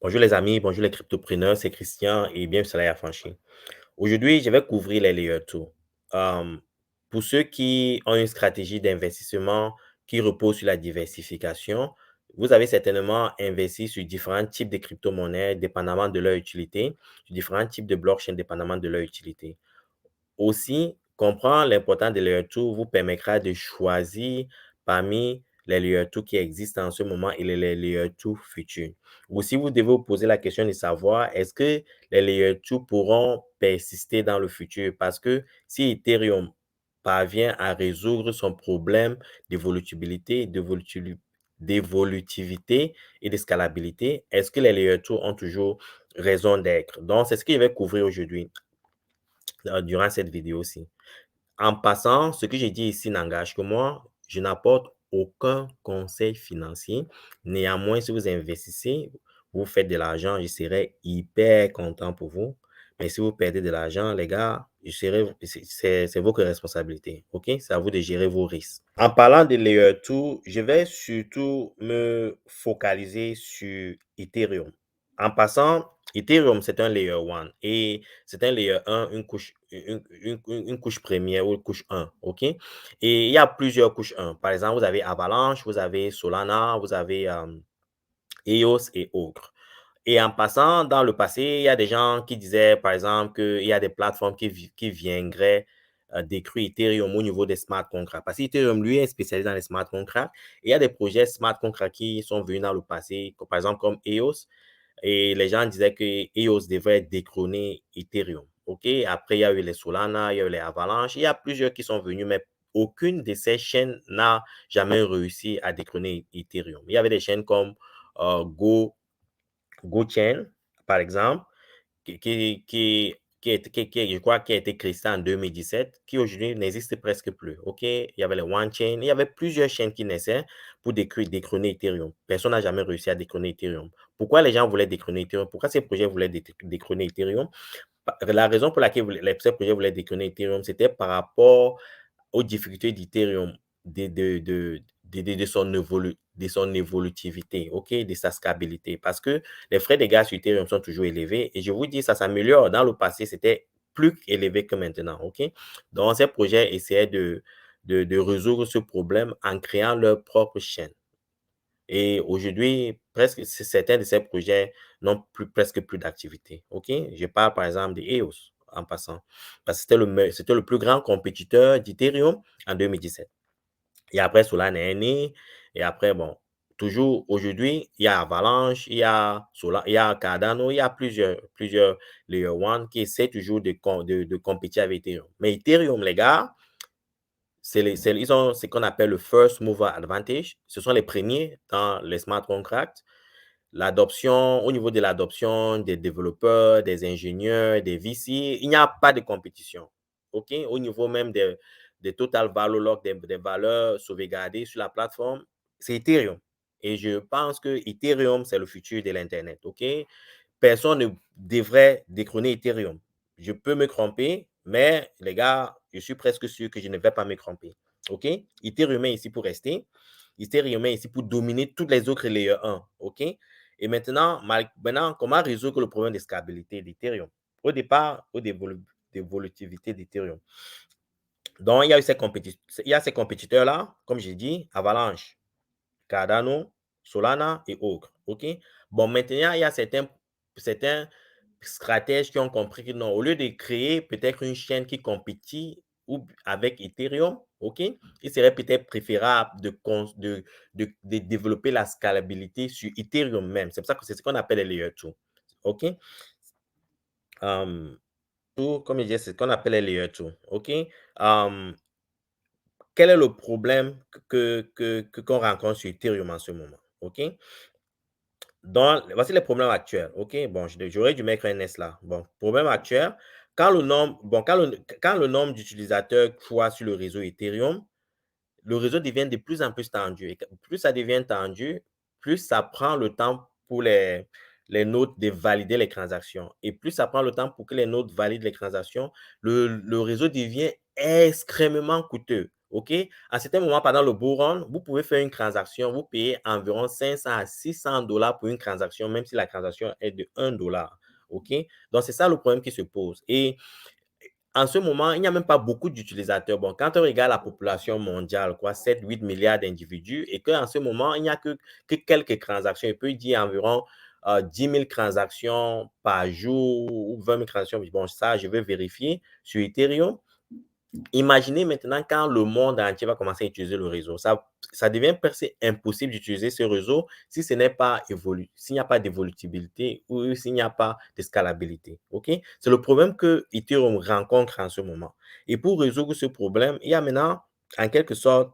Bonjour les amis, bonjour les cryptopreneurs, c'est Christian et bienvenue sur la Affranchi. Aujourd'hui, je vais couvrir les layer 2. Pour ceux qui ont une stratégie d'investissement qui repose sur la diversification, vous avez certainement investi sur différents types de crypto-monnaies dépendamment de leur utilité, sur différents types de blockchains dépendamment de leur utilité. Aussi, comprendre l'importance des layer 2 vous permettra de choisir parmi les layer 2 qui existent en ce moment et les layer 2 futurs. Aussi, vous devez vous poser la question de savoir est-ce que les layer 2 pourront persister dans le futur? Parce que si Ethereum parvient à résoudre son problème d'évolutivité, d'évolutivité et de scalabilité, est-ce que les layer 2 ont toujours raison d'être? Donc, c'est ce que je vais couvrir aujourd'hui durant cette vidéo-ci. En passant, ce que j'ai dit ici n'engage que moi. Je n'apporte aucun conseil financier. Néanmoins, si vous investissez, vous faites de l'argent, je serai hyper content pour vous. Mais si vous perdez de l'argent, les gars, c'est votre responsabilité. OK? C'est à vous de gérer vos risques. En parlant de Layer 2, je vais surtout me focaliser sur Ethereum. En passant, Ethereum, c'est un Layer 1 et c'est un Layer 1, une couche première ou une couche 1, OK? Et il y a plusieurs couches 1. Par exemple, vous avez Avalanche, vous avez Solana, vous avez EOS et autres. Et en passant, dans le passé, il y a des gens qui disaient, par exemple, qu'il y a des plateformes qui viendraient détruire Ethereum au niveau des smart contracts. Parce qu'Ethereum, lui, est spécialisé dans les smart contracts. Et il y a des projets smart contracts qui sont venus dans le passé, par exemple comme EOS. Et les gens disaient que EOS devrait détrôner Ethereum. OK? Après, il y a eu les Solana, il y a eu les Avalanche. Il y a plusieurs qui sont venus, mais aucune de ces chaînes n'a jamais réussi à détrôner Ethereum. Il y avait des chaînes comme GoChain, par exemple, je crois, qui a été créé en 2017, qui aujourd'hui n'existe presque plus. OK? Il y avait les OneChain, il y avait plusieurs chaînes qui naissaient pour détrôner Ethereum. Personne n'a jamais réussi à détrôner Ethereum. Pourquoi les gens voulaient détrôner Ethereum? Pourquoi ces projets voulaient détrôner Ethereum? La raison pour laquelle ces projets voulaient détrôner Ethereum, c'était par rapport aux difficultés d'Ethereum, de son évolutivité, OK, de sa stabilité. Parce que les frais de gaz sur Ethereum sont toujours élevés. Et je vous dis, ça s'améliore. Dans le passé, c'était plus élevé que maintenant, OK? Donc, ces projets essayaient de résoudre ce problème en créant leur propre chaîne. Et aujourd'hui, presque certains de ces projets n'ont presque plus d'activité. OK? Je parle par exemple de EOS en passant. Parce que c'était le plus grand compétiteur d'Ethereum en 2017. Et après, Solana est né. Et après, bon, toujours aujourd'hui, il y a Avalanche, il y a Cardano, il y a plusieurs Layer 1 qui essaient toujours de compétir avec Ethereum. Mais Ethereum, les gars, ils ont ce qu'on appelle le first mover advantage. Ce sont les premiers dans les smart contracts. L'adoption, au niveau de l'adoption des développeurs, des ingénieurs, des VC, il n'y a pas de compétition. OK? Au niveau même des total value lock, des valeurs sauvegardées sur la plateforme, c'est Ethereum. Et je pense que Ethereum, c'est le futur de l'Internet. OK? Personne ne devrait détrôner Ethereum. Je peux me tromper, mais les gars, je suis presque sûr que je ne vais pas me tromper. OK? Ethereum est ici pour rester. Ethereum est ici pour dominer toutes les autres layers 1. OK? Et maintenant, comment résoudre le problème de stabilité d'Ethereum? Au départ, d'évolutivité d'Ethereum. Donc, il y a ces compétiteurs-là, comme j'ai dit, Avalanche, Cardano, Solana et autres. OK? Bon, maintenant, il y a certains stratèges qui ont compris que non, au lieu de créer peut-être une chaîne qui compétit avec Ethereum, OK, il serait peut-être préférable de développer la scalabilité sur Ethereum même. C'est pour ça que c'est ce qu'on appelle les layer 2. OK? Comme je disais, c'est ce qu'on appelle les layer 2. OK? Quel est le problème qu'on rencontre sur Ethereum en ce moment? OK? Voici les problèmes actuels. OK, bon, j'aurais dû mettre un S là. Bon, problème actuel, quand le nombre d'utilisateurs croît sur le réseau Ethereum, le réseau devient de plus en plus tendu. Et plus ça devient tendu, plus ça prend le temps pour les nodes de valider les transactions. Et plus ça prend le temps pour que les nodes valident les transactions, le réseau devient extrêmement coûteux. OK? À certains moments, pendant le bull run, vous pouvez faire une transaction, vous payez environ 500 à 600 dollars pour une transaction, même si la transaction est de 1 dollar. OK? Donc, c'est ça le problème qui se pose. Et en ce moment, il n'y a même pas beaucoup d'utilisateurs. Bon, quand on regarde la population mondiale, quoi, 7, 8 milliards d'individus, et qu'en ce moment, il n'y a que quelques transactions. Il peut dire environ 10 000 transactions par jour ou 20 000 transactions. Bon, ça, je vais vérifier sur Ethereum. Imaginez maintenant quand le monde entier va commencer à utiliser le réseau. Ça devient presque impossible d'utiliser ce réseau si ce n'est pas s'il n'y a pas d'évolutivité ou s'il n'y a pas de scalabilité. OK? C'est le problème que Ethereum rencontre en ce moment. Et pour résoudre ce problème, il y a maintenant, en quelque sorte,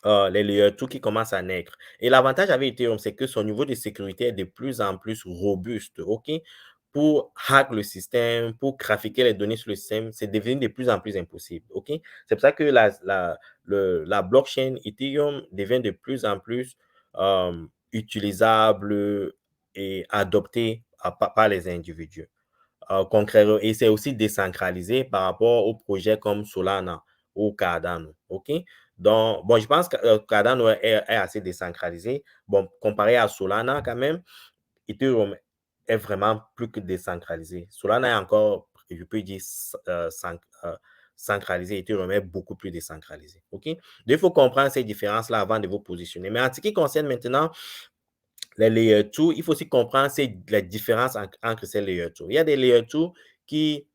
les layer 2 qui commencent à naître. Et l'avantage avec Ethereum, c'est que son niveau de sécurité est de plus en plus robuste. OK? Pour hack le système, pour trafiquer les données sur le système, c'est devenu de plus en plus impossible. OK? C'est pour ça que la blockchain Ethereum devient de plus en plus utilisable et adoptée par les individus. Concrètement, et c'est aussi décentralisé par rapport aux projets comme Solana ou Cardano. OK? Donc, bon, je pense que Cardano est assez décentralisé. Bon, comparé à Solana, quand même, Ethereum est vraiment plus que décentralisé. Solana est encore, je peux dire, centralisé. Ethereum est beaucoup plus décentralisé. OK? Donc, il faut comprendre ces différences-là avant de vous positionner. Mais en ce qui concerne maintenant les layer 2, il faut aussi comprendre la différence entre ces layer 2. Il y a des layer 2 qui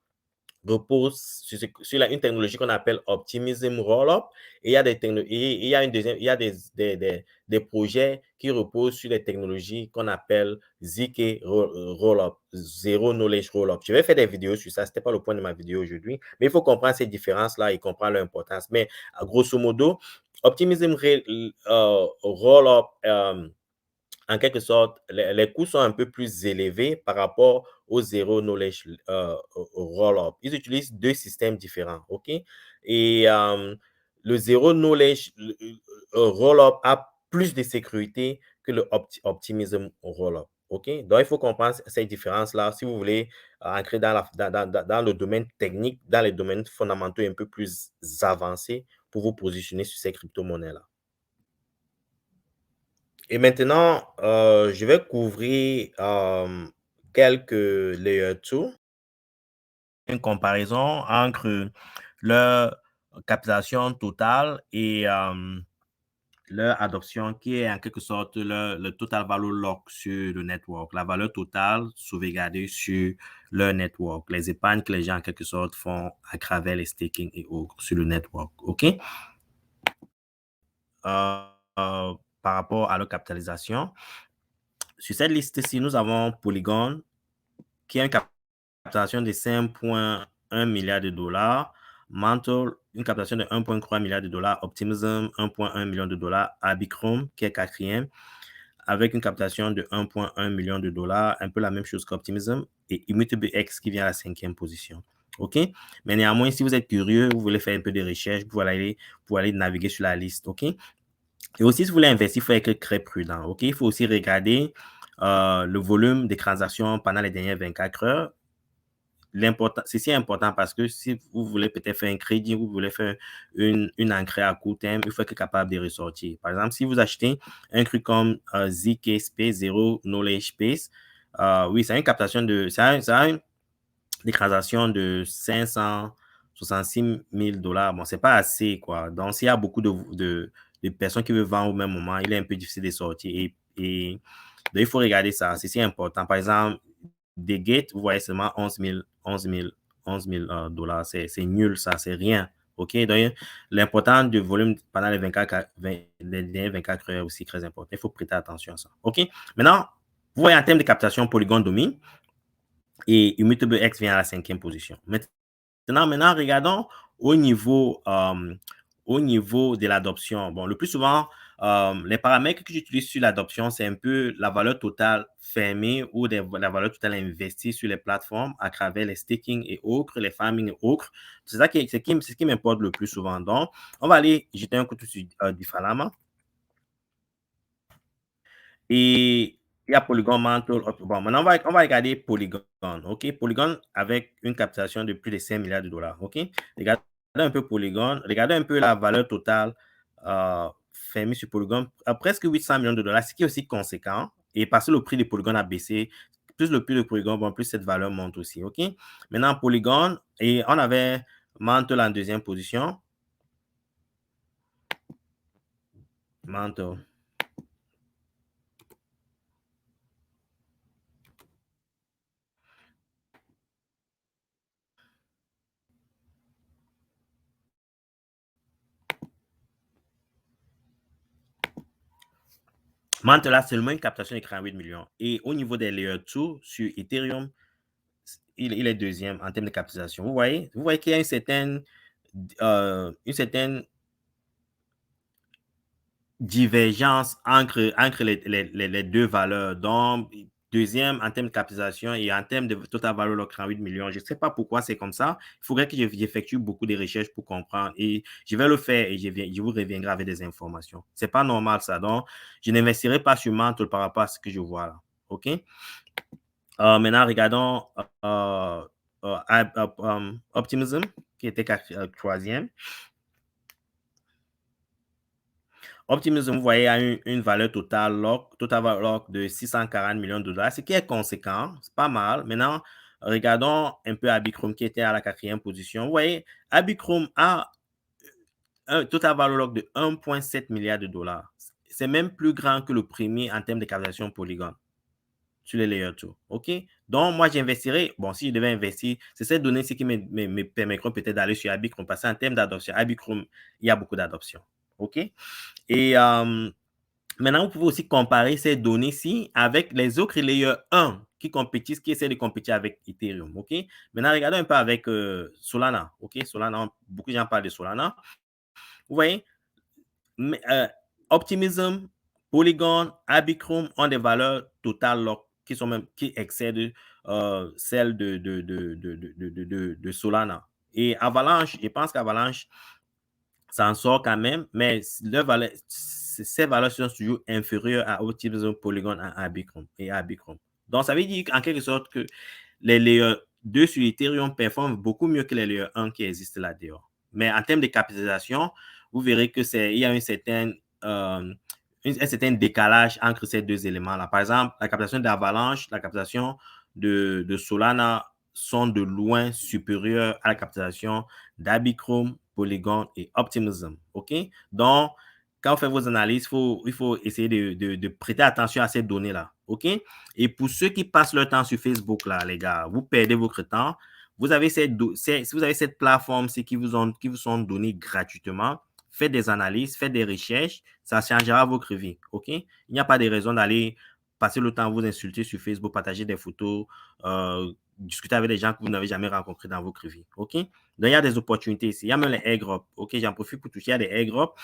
reposent sur une technologie qu'on appelle Optimism Rollup et il y a il y a une deuxième, il y a des projets qui reposent sur des technologies qu'on appelle ZK Rollup, Zero Knowledge Rollup. Je vais faire des vidéos sur ça, ce n'était pas le point de ma vidéo aujourd'hui, mais il faut comprendre ces différences-là et comprendre leur importance. Mais grosso modo, Optimism Rollup, en quelque sorte, les coûts sont un peu plus élevés par rapport au Zero Knowledge Rollup. Ils utilisent deux systèmes différents, OK? Et le Zero Knowledge Rollup a plus de sécurité que le Optimism Rollup, OK? Donc, il faut comprendre ces différences-là si vous voulez entrer dans le domaine technique, dans les domaines fondamentaux un peu plus avancés pour vous positionner sur ces crypto-monnaies-là. Et maintenant, je vais couvrir quelques layer 2, une comparaison entre leur capitalisation totale et leur adoption qui est en quelque sorte le total value lock sur le network, la valeur totale sauvegardée sur leur network, les épargnes que les gens en quelque sorte font à travers les staking et autres sur le network. OK? Par rapport à leur capitalisation. Sur cette liste-ci, nous avons Polygon, qui a une captation de 5,1 milliards de dollars. Mantle, une captation de 1,3 milliard de dollars. Optimism, 1,1 million de dollars. Arbitrum, qui est quatrième, avec une captation de 1,1 million de dollars. Un peu la même chose qu'Optimism. Et Immutable X, qui vient à la cinquième position. OK? Mais néanmoins, si vous êtes curieux, vous voulez faire un peu de recherche, vous allez naviguer sur la liste. OK? Et aussi, si vous voulez investir, il faut être très prudent. OK? Il faut aussi regarder le volume des transactions pendant les dernières 24 heures. Ceci est important parce que si vous voulez peut-être faire un crédit, vous voulez faire une entrée à court terme, il faut être capable de ressortir. Par exemple, si vous achetez un truc comme ZK Space, Zero Knowledge Space, oui, c'est une captation ça a des transactions de 566 000 dollars. Bon, c'est pas assez, quoi. Donc, s'il y a beaucoup de personnes qui veulent vendre au même moment, il est un peu difficile de sortir. Et donc, il faut regarder ça. C'est important. Par exemple, des gates, vous voyez seulement 11 000 dollars. C'est nul, ça. C'est rien. OK? Donc, l'important du volume pendant les 24 heures est aussi très important. Il faut prêter attention à ça. OK? Maintenant, vous voyez en termes de captation, Polygon domine et Immutable X vient à la cinquième position. Maintenant, regardons au niveau de l'adoption. Bon, le plus souvent, les paramètres que j'utilise sur l'adoption, c'est un peu la valeur totale fermée ou la valeur totale investie sur les plateformes à travers les staking et autres, les farming et autres. C'est ça ce qui m'importe le plus souvent. Donc, on va aller jeter un coup sur Diffalama. Et il y a Polygon Mantle. Bon, maintenant, on va regarder Polygon. OK? Polygon avec une captation de plus de 5 milliards de dollars. OK? Regardez un peu Polygon, regardez un peu la valeur totale fermée sur Polygon, à presque 800 millions de dollars, ce qui est aussi conséquent. Et parce que le prix de Polygon a baissé, plus le prix de Polygon, bon, plus cette valeur monte aussi. OK? Maintenant, Polygon, et on avait Mantle en deuxième position. Mantle. Mantle a seulement une captation de 48 millions. Et au niveau des Layer 2 sur Ethereum, il est deuxième en termes de capitalisation. Vous voyez qu'il y a une certaine divergence entre les deux valeurs. Donc, deuxième en termes de capitalisation et en termes de total valeur de 38 millions. Je ne sais pas pourquoi c'est comme ça. Il faudrait que j'effectue beaucoup de recherches pour comprendre et je vais le faire et je vous reviendrai avec des informations. Ce n'est pas normal ça. Donc, je n'investirai pas sur Mantle par rapport à ce que je vois là. OK? Maintenant, regardons Optimism, qui était troisième. Optimism, vous voyez, a une valeur totale valeur de 640 millions de dollars, ce qui est conséquent, c'est pas mal. Maintenant, regardons un peu Abicrum qui était à la quatrième position. Vous voyez, Abicrum a un total valeur de 1,7 milliard de dollars. C'est même plus grand que le premier en termes de capitalisation Polygon sur les layers 2. OK? Donc, moi, j'investirais. Bon, si je devais investir, c'est cette donnée-ci qui me permettront peut-être d'aller sur Abicrum parce qu'en termes d'adoption, Abicrum, il y a beaucoup d'adoption. OK? Et maintenant, vous pouvez aussi comparer ces données-ci avec les autres layers 1 qui compétissent, qui essaient de compétir avec Ethereum. OK? Maintenant, regardons un peu avec Solana. OK? Solana, beaucoup de gens parlent de Solana. Vous voyez, Optimism, Polygon, Abicrum ont des valeurs totales qui excèdent celles de Solana. Et Avalanche, je pense qu'Avalanche s'en sort quand même, mais ces valeurs sont toujours inférieures à Optimism, Polygon et Abicrum. Donc, ça veut dire en quelque sorte que les layers 2 sur Ethereum performent beaucoup mieux que les layers 1 qui existent là-dehors. Mais en termes de capitalisation, vous verrez qu'il y a un certain décalage entre ces deux éléments-là. Par exemple, la capitalisation d'Avalanche, la capitalisation de Solana sont de loin supérieures à la capitalisation d'Abicrum, Polygon et Optimism. OK? Donc, quand vous faites vos analyses, il faut essayer de prêter attention à ces données-là. OK? Et pour ceux qui passent leur temps sur Facebook, là, les gars, vous perdez votre temps. Vous avez si vous avez cette plateforme qui vous sont données gratuitement, faites des analyses, faites des recherches, ça changera votre vie. OK? Il n'y a pas de raison d'aller passer le temps à vous insulter sur Facebook, partager des photos, discuter avec des gens que vous n'avez jamais rencontrés dans votre vie. OK? Donc, il y a des opportunités ici. Il y a même les airdrops. OK? J'en profite pour toucher. Il y a des airdrops.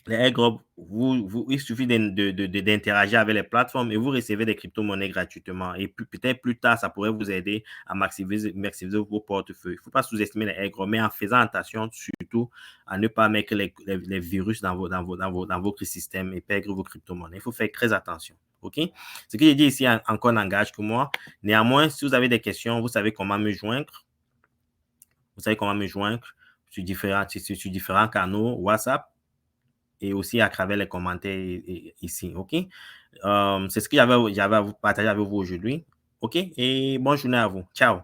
Les airdrops, il suffit d'interagir avec les plateformes et vous recevez des crypto-monnaies gratuitement. Et peut-être plus tard, ça pourrait vous aider à maximiser vos portefeuilles. Il ne faut pas sous-estimer les airdrops, mais en faisant attention surtout à ne pas mettre les virus dans votre système et perdre vos crypto-monnaies. Il faut faire très attention. OK? Ce que j'ai dit ici encore n'engage que moi. Néanmoins, si vous avez des questions, vous savez comment me joindre. Vous savez comment me joindre sur différents canaux, WhatsApp et aussi à travers les commentaires ici. OK? C'est ce que j'avais à vous partager avec vous aujourd'hui. OK? Et bonne journée à vous. Ciao.